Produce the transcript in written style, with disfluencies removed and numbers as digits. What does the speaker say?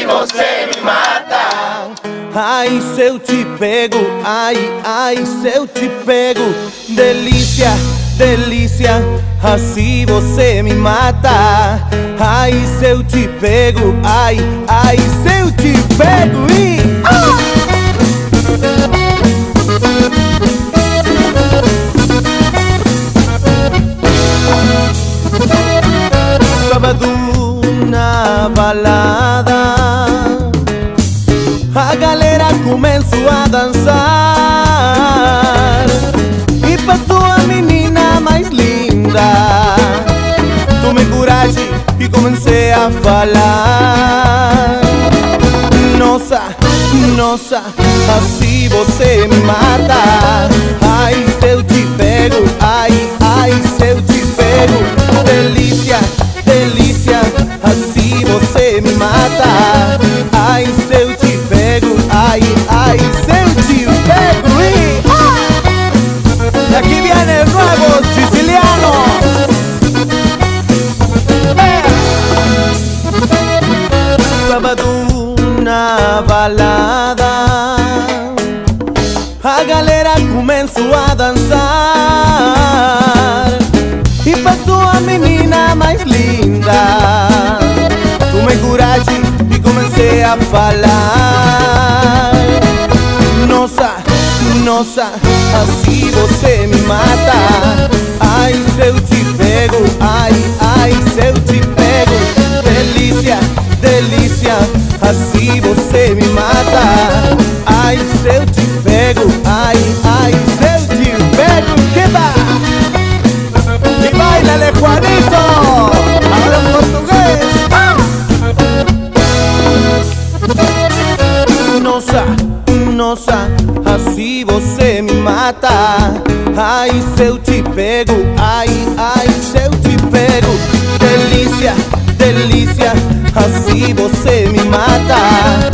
assim você me mata. Ai, se eu te pego, ai, se eu te pego. Delícia, delícia, assim você me mata. Ai, se eu te pego, ai, se eu te pego e... Sábado na balada, a galera começou a dançar e passou a menina mais linda. Tomei coragem e comecei a falar. Nossa, nossa, assim você me mata. Ai, se eu te pego, ai, se eu te pego. Delícia, delícia, assim você me mata. Ai, se eu te pego, ai, se eu te pego e... Aquí viene el nuevo siciliano. Sábado na balada, a galera começou a dançar e passou a menina mais linda. Tomei coragem e comecei a falar. Nossa, nossa, assim você me mata. Ai, se eu te pego, ai, se eu te pego. Delícia, delícia, assim você me mata. Ai, se eu te pego, ai, se eu te pego. Que va? Y bailale, Juanito. Habla en portugués. Nossa, nossa, assim você me mata. Ai, se eu te pego, ai, se eu te pego. Delícia, delícia, assim você me mata.